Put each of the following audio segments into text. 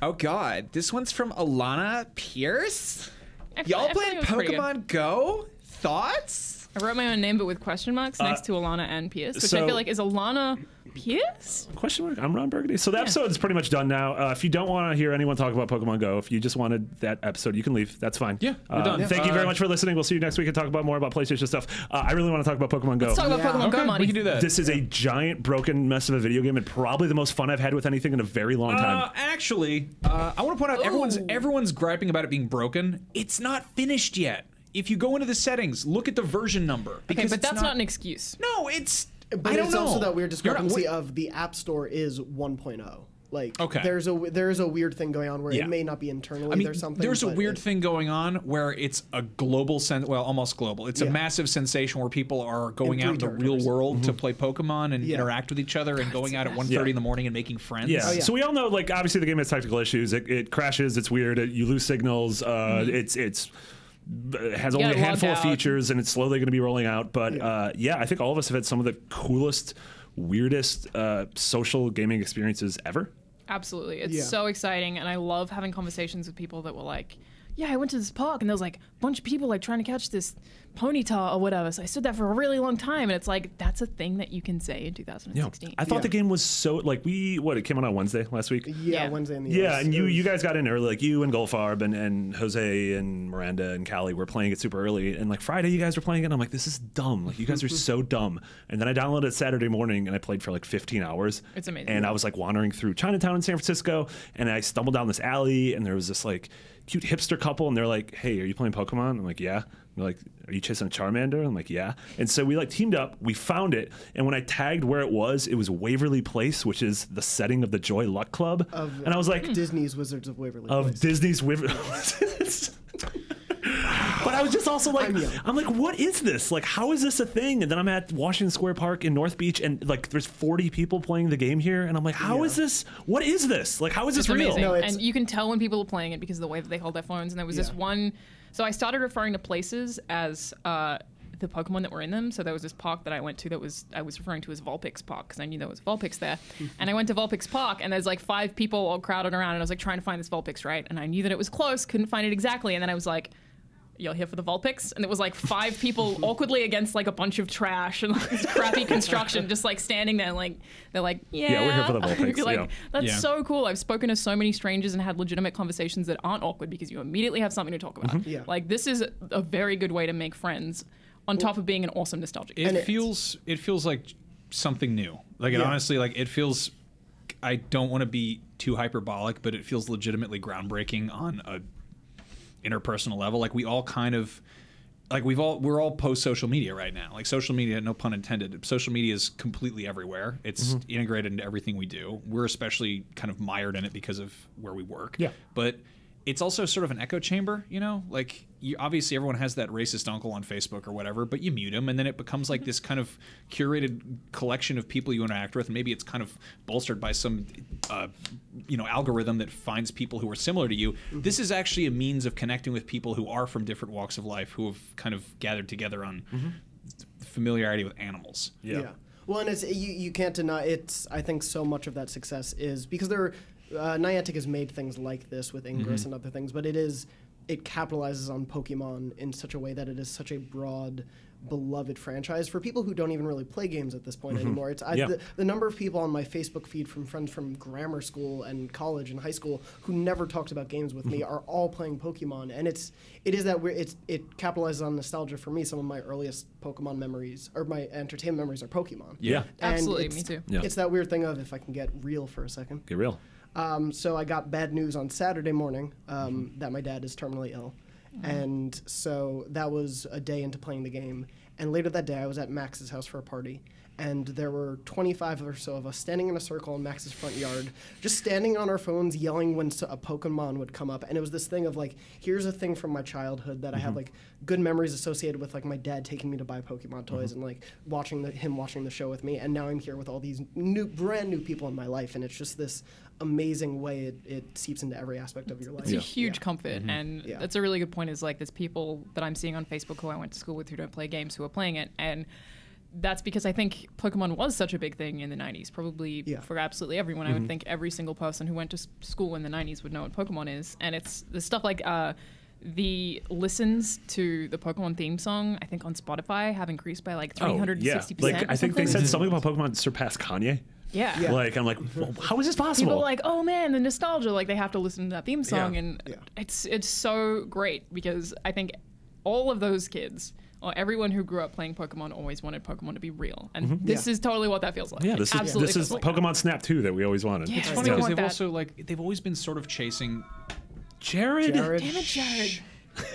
Oh God, this one's from Alana Pierce. I Y'all feel playing like it was pretty good. Pokemon Go? Thoughts? I wrote my own name, but with question marks next to Alana and Pierce, which I so- feel like is Alana Pierce? Question mark? I'm Ron Burgundy. So the episode is pretty much done now. If you don't want to hear anyone talk about Pokemon Go, if you just wanted that episode, you can leave. That's fine. Yeah, we're done. Thank you very much for listening. We'll see you next week and talk about more about PlayStation stuff. I really want to talk about Pokemon Go. Let's talk about Pokemon Go, Monty. we can do that. This is a giant broken mess of a video game and probably the most fun I've had with anything in a very long time. Actually, I want to point out everyone's griping about it being broken. It's not finished yet. If you go into the settings, look at the version number. Okay, but that's not an excuse. No, it's. But I don't it's know. also that weird You're not- discrepancy of the App Store is 1.0. Like, Okay. there's a weird thing going on where Yeah. it may not be internally. I mean, there's something. there's a but weird thing going on where it's a global almost global. It's a Yeah. massive sensation where people are going In out into three the real territories. world to play Pokemon and Yeah. interact with each other and going out at 1:30 in the morning and making friends. Yeah. yeah. So we all know, like, obviously the game has technical issues. It crashes. It's weird. You lose signals. It has only a gotta handful log of out. features, and it's slowly going to be rolling out. But I think all of us have had some of the coolest, weirdest social gaming experiences ever. Absolutely. It's Yeah. so exciting, and I love having conversations with people that were like, yeah, I went to this park, and there was like a bunch of people like trying to catch this ponyta or whatever, so I stood there for a really long time, and it's like, that's a thing that you can say in 2016. I thought Yeah. the game was so, like, it came out on Wednesday last week? Yeah, Yeah. Wednesday in the Yeah, US. and It you was- guys got in early, like you and Goldfarb and Jose and Miranda and Callie were playing it super early, and like Friday you guys were playing it, and I'm like, this is dumb. Like, you guys are so dumb. And then I downloaded it Saturday morning, and I played for like 15 hours. It's amazing. And I was like wandering through Chinatown in San Francisco, and I stumbled down this alley, and there was this like cute hipster couple, and they're like, hey, are you playing Pokemon? I'm like, yeah. They're like, are you chasing a Charmander? I'm like, yeah. And so we like teamed up, we found it, and when I tagged where it was Waverly Place, which is the setting of the Joy Luck Club. And I was like, Disney's Wizards of Waverly of Place. Disney's Waverly. But I was just also like, I'm young. I'm like, what is this? Like, how is this a thing? And then I'm at Washington Square Park in North Beach, and like, there's 40 people playing the game here, and I'm like, how is this? What is this? Like, how is this It's real? amazing. No, it's- And you can tell when people are playing it because of the way that they hold their phones. And there was this one. So I started referring to places as the Pokemon that were in them. So there was this park that I went to I was referring to as Vulpix Park because I knew there was Vulpix there. And I went to Vulpix Park, and there's like 5 people all crowded around, and I was like trying to find this Vulpix, right? And I knew that it was close, couldn't find it exactly. And then I was like, you're here for the Vulpix? And it was like 5 people awkwardly against like a bunch of trash and like this crappy construction, just like standing there, like they're like, yeah, we're here for the Vulpix, like, yeah. that's Yeah. so cool. I've spoken to so many strangers and had legitimate conversations that aren't awkward because you immediately have something to talk about. Yeah. Like, this is a very good way to make friends on top of being an awesome nostalgic game. It feels like something new. Like, it Yeah. honestly, like, it feels. I don't want to be too hyperbolic, but it feels legitimately groundbreaking on a interpersonal level. Like, we all kind of. Like, we're all post social media right now. Like, social media, no pun intended. Social media is completely everywhere. It's integrated into everything we do. We're especially kind of mired in it because of where we work. Yeah. But it's also sort of an echo chamber, you know? Like, obviously everyone has that racist uncle on Facebook or whatever, but you mute him, and then it becomes like this kind of curated collection of people you interact with, and maybe it's kind of bolstered by some, algorithm that finds people who are similar to you. This is actually a means of connecting with people who are from different walks of life, who have kind of gathered together on familiarity with animals. Yeah. Well, and it's you can't deny it's. I think so much of that success is because there. Niantic has made things like this with Ingress and other things, but it capitalizes on Pokemon in such a way that it is such a broad, beloved franchise for people who don't even really play games at this point anymore. It's the number of people on my Facebook feed from friends from grammar school and college and high school who never talked about games with me are all playing Pokemon, and it capitalizes on nostalgia for me. Some of my earliest Pokemon memories or my entertainment memories are Pokemon. Yeah. And Absolutely, it's- me too. Yeah. It's that weird thing of, if I can get real for a second. Get real. So I got bad news on Saturday morning that my dad is terminally ill. And so that was a day into playing the game. And later that day, I was at Max's house for a party. And there were 25 or so of us standing in a circle in Max's front yard, just standing on our phones, yelling when a Pokemon would come up. And it was this thing of like, here's a thing from my childhood that I have like good memories associated with, like my dad taking me to buy Pokemon toys and like him watching the show with me. And now I'm here with all these brand new people in my life. And it's just this amazing way it seeps into every aspect of your life. It's a huge comfort, and Yeah. that's a really good point. Is like there's people that I'm seeing on Facebook who I went to school with who don't play games who are playing it, and that's because I think Pokemon was such a big thing in the 90s, probably for absolutely everyone. I would think every single person who went to school in the 90s would know what Pokemon is. And it's the stuff like the listens to the Pokemon theme song, I think on Spotify, have increased by like 360%. Like, I think they said something about Pokemon surpassed Kanye. Yeah. Like, I'm like, well, how is this possible? People are like, oh man, the nostalgia. Like, they have to listen to that theme song. And it's so great because I think all of those kids, or everyone who grew up playing Pokemon, always wanted Pokemon to be real. And this is totally what that feels like. Yeah, this is like Pokemon Snap 2 that we always wanted. Yeah, It's funny because they've always been sort of chasing Jared. Damn it, Jared.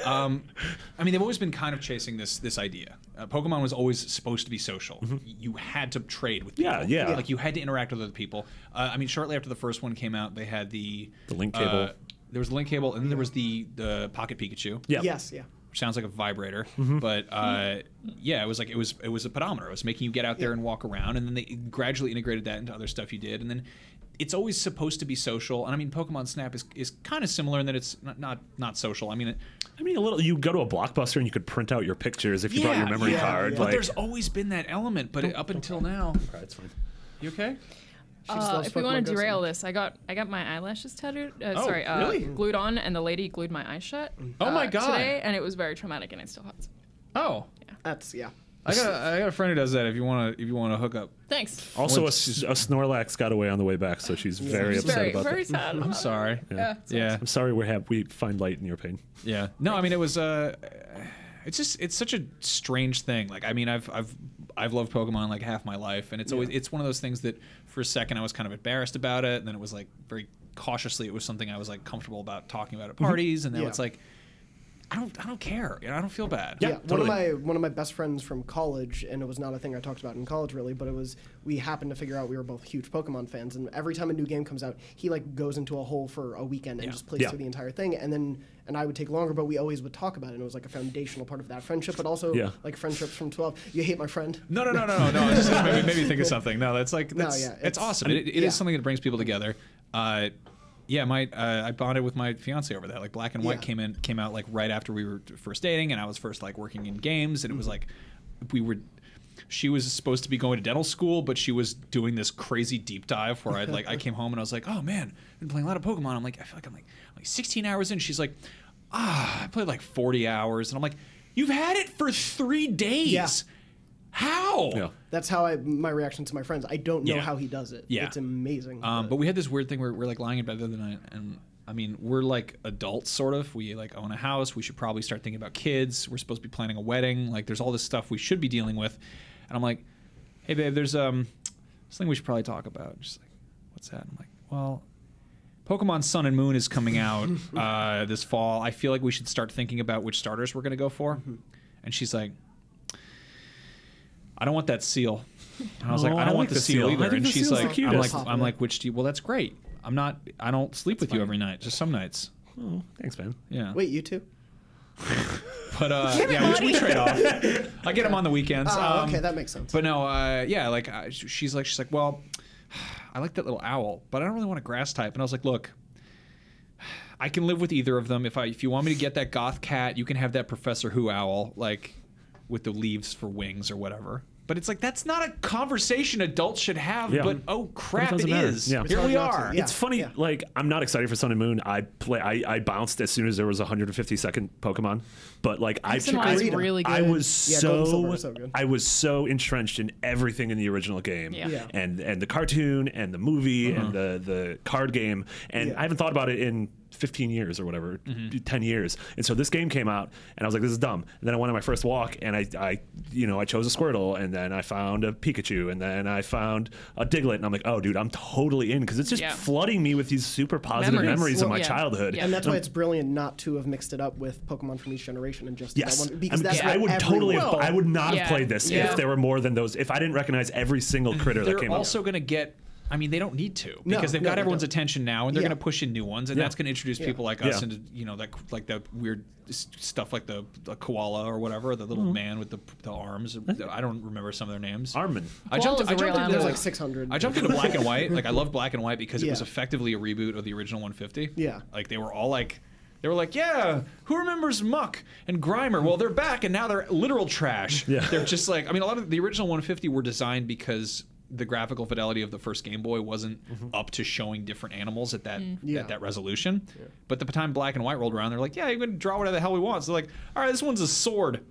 I mean, they've always been kind of chasing this idea. Pokemon was always supposed to be social. You had to trade with people. Yeah. Like, you had to interact with other people. I mean, shortly after the first one came out, they had the link cable. There was the link cable, and then there was the Pocket Pikachu. Yeah. Yes, yeah. Which sounds like a vibrator, but yeah, it was a pedometer. It was making you get out there and walk around, and then they gradually integrated that into other stuff you did, and then it's always supposed to be social. And I mean, Pokemon Snap is kind of similar in that it's not social. I mean, a little. You go to a Blockbuster and you could print out your pictures if you brought your memory card. But there's always been that element. But up until now, it's fine. You okay? If we want to derail this, I got my eyelashes tattooed. Really? Glued on, and the lady glued my eyes shut. Oh my god! Today, and it was very traumatic, and it still hurts. Oh, That's I got a friend who does that. If you want to hook up. Thanks. Also, a Snorlax got away on the way back, so she's very upset about very that. sad. I'm sorry. Yeah. I'm sorry. We find light in your pain. Yeah. No, I mean, it was. It's such a strange thing. Like, I mean, I've loved Pokemon like half my life, and it's one of those things that for a second I was kind of embarrassed about it, and then it was like very cautiously it was something I was like comfortable about talking about at parties, and then it's like I don't care. You know, I don't feel bad. Yeah, totally. one of my best friends from college, and it was not a thing I talked about in college really, but it was we happened to figure out we were both huge Pokemon fans, and every time a new game comes out, he like goes into a hole for a weekend and just plays through the entire thing, and I would take longer, but we always would talk about it, and it was like a foundational part of that friendship, but also like friendships from 12. You hate my friend? No. It's just made me think of something. No, it's awesome. It is something that brings people together. Yeah, I bonded with my fiance over that. Like, Black and White came out like right after we were first dating, and I was first like working in games, and it was like she was supposed to be going to dental school, but she was doing this crazy deep dive where I came home and I was like, oh man, I've been playing a lot of Pokemon. I'm like, I feel like I'm like 16 hours in. She's like, I played like 40 hours, and I'm like, you've had it for 3 days. Yeah. How? Yeah. That's how my reaction to my friends. I don't know how he does it. Yeah. It's amazing. But we had this weird thing where we're like lying in bed the other night, and I mean, we're like adults, sort of. We like own a house. We should probably start thinking about kids. We're supposed to be planning a wedding. Like, there's all this stuff we should be dealing with. And I'm like, hey babe, there's something we should probably talk about. She's like, what's that? I'm like, well, Pokemon Sun and Moon is coming out this fall. I feel like we should start thinking about which starters we're gonna go for. And she's like, I don't want that seal. And I was like, I don't want the seal either. And she's like, I'm like, which do you? Well, that's great. I don't sleep with you every night. Just some nights. Oh, thanks, man. Yeah. Wait, you too? But we trade off. I get them on the weekends. Okay, that makes sense. But no, she's like, well, I like that little owl, but I don't really want a grass type. And I was like, look, I can live with either of them. If you want me to get that goth cat, you can have that Professor Who owl, like with the leaves for wings or whatever. But it's like, that's not a conversation adults should have. Yeah. But oh crap, it matter. is. Yeah. Here we are. Yeah. It's funny. Like, I'm not excited for Sun and Moon. I bounced as soon as there was a 150-second Pokemon. But like, I really good. I was so good. I was so entrenched in everything in the original game, and the cartoon and the movie and the card game, and I haven't thought about it in 15 years or whatever, 10 years. And so this game came out, and I was like, this is dumb. And then I went on my first walk, and I chose a Squirtle, and then I found a Pikachu, and then I found a Diglett, and I'm like, oh, dude, I'm totally in, because it's just flooding me with these super positive memories of my childhood. And that's why it's brilliant not to have mixed it up with Pokemon from each generation and just that one, because I would not have played this if there were more than those. If I didn't recognize every single critter that came up. They're also going to get. I mean, they don't need to, because they've got everyone's attention now, and they're going to push in new ones, and that's going to introduce people like us into like that weird stuff like the koala or whatever, the little man with the arms. I don't remember some of their names. Armin. I jumped There's like 600. I jumped into Black and White. Like, I love Black and White because it was effectively a reboot of the original 150. Yeah. Like, they were all like They were like, yeah, who remembers Muck and Grimer? Well, they're back, and now they're literal trash. Yeah. They're just like, I mean, a lot of the original 150 were designed because the graphical fidelity of the first Game Boy wasn't up to showing different animals at that at that resolution. Yeah. But the time Black and White rolled around, they're like, yeah, you can draw whatever the hell we want. So they're like, all right, this one's a sword.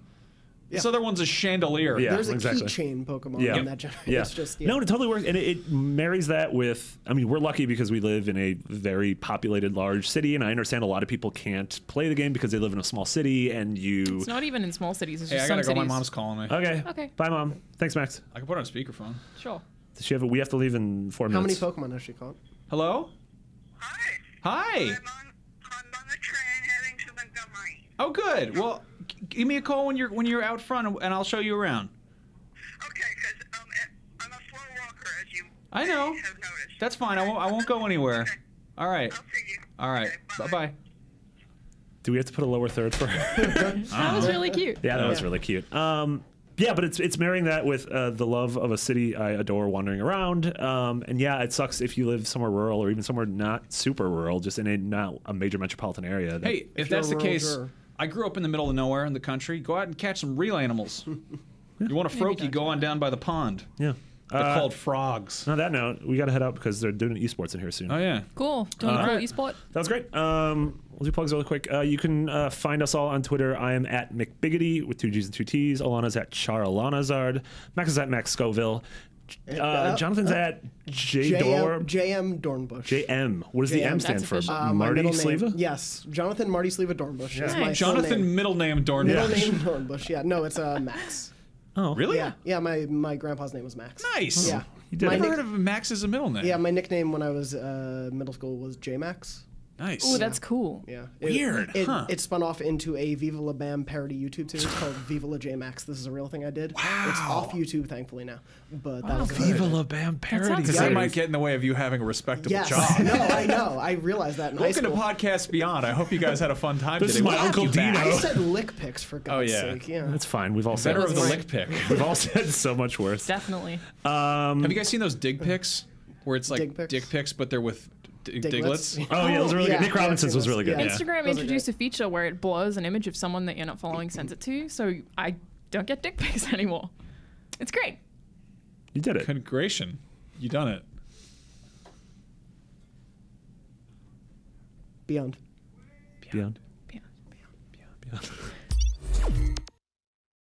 This other one's a chandelier. Yeah. There's a exactly. keychain Pokemon in that generation. Yeah. It's just No, it totally works, and it marries that with. I mean, we're lucky because we live in a very populated, large city, and I understand a lot of people can't play the game because they live in a small city, and you. It's not even in small cities. It's Hey, just I some gotta go. cities. My mom's calling me. Okay. Okay. Bye, Mom. Thanks, Max. I can put it on speakerphone. Sure. Does she have we have to leave in 4 How many minutes. Pokemon has she caught? Hello? Hi. Hi. I'm on the train heading to Montgomery. Oh, good. Well, give me a call when you're out front, and I'll show you around. Okay, because I'm a slow walker, as you I know. have noticed. That's fine. I won't go anywhere. Okay. All right. I'll see you. All right. Okay, Bye bye. Do we have to put a lower third for her? That was really cute. Yeah, that was really cute. Yeah, but it's marrying that with the love of a city I adore wandering around. And yeah, it sucks if you live somewhere rural or even somewhere not super rural, just in not a major metropolitan area. That, Hey, if you're that's a the rural case, juror. I grew up in the middle of nowhere in the country. Go out and catch some real animals. You want a froakie, don't go do on down by the pond. yeah. They're called frogs. On that note, we got to head out because they're doing esports in here soon. Oh, yeah. Cool. Doing a cool Alright. esport. That was great. We'll do plugs really quick. You can find us all on Twitter. I am at McBiggity with 2 G's and 2 T's. Alana's at Charanazard. Max is at Max Scoville. Jonathan's at JDorb. JM Dornbush. JM. What does the JM? M stand That's for? official. My Marty middle name- Sleva? Yes, Jonathan Marty Sleva Dornbush. Is my full Jonathan, name. middle name Dornbush. Middle name Dornbush. Yeah, no, it's Max. Oh, Really? Yeah, my grandpa's name was Max. Nice. Yeah. You did My it. I've never nick- heard of Max as a middle name. Yeah, my nickname when I was middle school was J Max. Nice. Ooh, that's cool. Yeah. Weird, huh? It spun off into a Viva La Bam parody YouTube series called Viva La J Max. This is a real thing I did. Wow. It's off YouTube, thankfully, now. But that was Viva La Bam parody. sounds Because great. that might get in the way of you having a respectable Yes. job. No, I know. I realized that in high Welcome to school. Podcast Beyond. I hope you guys had a fun time This today. is my We'll have Uncle you back. Dino. I said lick picks for God's yeah. sake. Yeah. That's fine. We've all said Better of the That's lick pick. We've all said so much worse. Definitely. Have you guys seen those dig pics? Where it's like Dig pics? dick pics, but they're with Diglets. diglets? Oh yeah, those are really Yeah, good. Nick yeah, Robinson's was Diglets. really good. Yeah. Yeah. Instagram Those are introduced a feature where it blurs an image of someone that you're not following, sends it to you, so I don't get dick pics anymore. It's great. You did it. Congratulations. You done it. Beyond. Beyond. Yeah. Beyond.